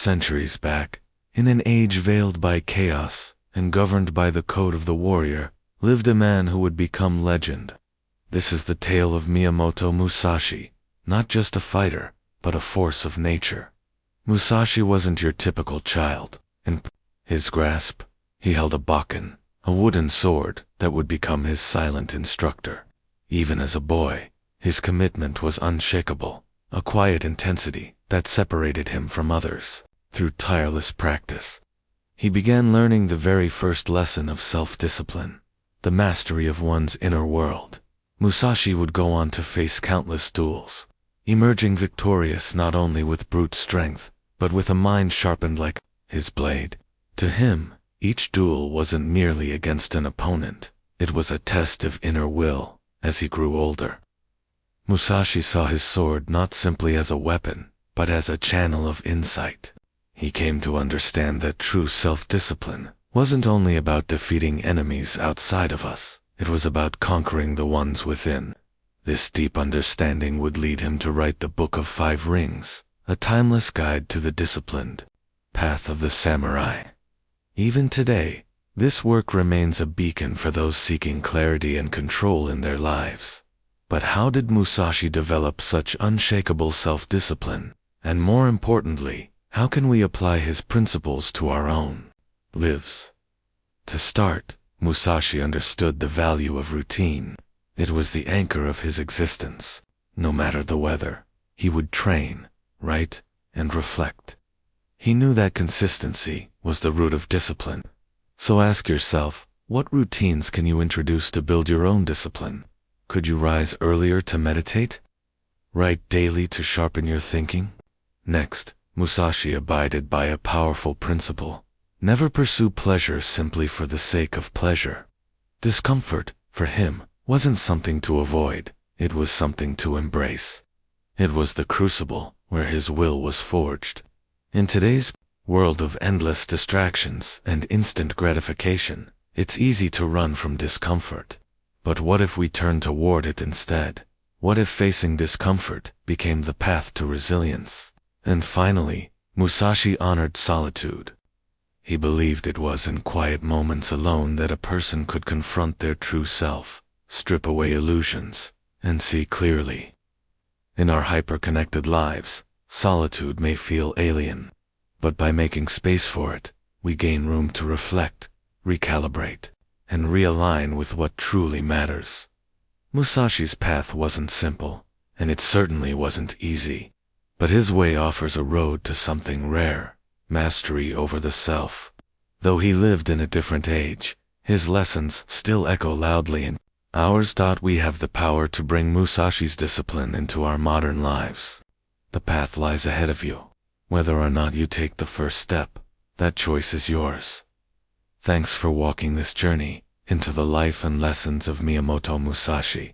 Centuries back, in an age veiled by chaos and governed by the code of the warrior, lived a man who would become legend. This is the tale of Miyamoto Musashi, not just a fighter, but a force of nature. Musashi wasn't your typical child. In his grasp, he held a bakken, a wooden sword that would become his silent instructor. Even as a boy, his commitment was unshakable, a quiet intensity that separated him from others. Through tireless practice, he began learning the very first lesson of self-discipline, the mastery of one's inner world. Musashi would go on to face countless duels, emerging victorious not only with brute strength, but with a mind sharpened like his blade. To him, each duel wasn't merely against an opponent, it was a test of inner will. As he grew older, Musashi saw his sword not simply as a weapon, but as a channel of insight. He came to understand that true self-discipline wasn't only about defeating enemies outside of us, it was about conquering the ones within. This deep understanding would lead him to write the Book of 5 Rings, a timeless guide to the disciplined path of the samurai. Even today, this work remains a beacon for those seeking clarity and control in their lives. But how did Musashi develop such unshakable self-discipline? And more importantly, how can we apply his principles to our own lives? To start, Musashi understood the value of routine. It was the anchor of his existence. No matter the weather, he would train, write, and reflect. He knew that consistency was the root of discipline. So ask yourself, what routines can you introduce to build your own discipline? Could you rise earlier to meditate? Write daily to sharpen your thinking? Next, Musashi abided by a powerful principle. Never pursue pleasure simply for the sake of pleasure. Discomfort, for him, wasn't something to avoid, it was something to embrace. It was the crucible where his will was forged. In today's world of endless distractions and instant gratification, it's easy to run from discomfort. But what if we turn toward it instead? What if facing discomfort became the path to resilience? And finally, Musashi honored solitude. He believed it was in quiet moments alone that a person could confront their true self, strip away illusions, and see clearly. In our hyper-connected lives, solitude may feel alien, but by making space for it, we gain room to reflect, recalibrate, and realign with what truly matters. Musashi's path wasn't simple, and it certainly wasn't easy, but his way offers a road to something rare, mastery over the self. Though he lived in a different age, his lessons still echo loudly in ours. We have the power to bring Musashi's discipline into our modern lives. The path lies ahead of you. Whether or not you take the first step, that choice is yours. Thanks for walking this journey into the life and lessons of Miyamoto Musashi.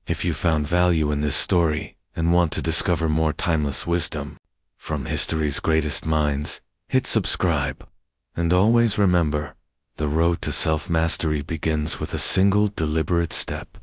If you found value in this story and want to discover more timeless wisdom from history's greatest minds, hit subscribe. And always remember, the road to self-mastery begins with a single deliberate step.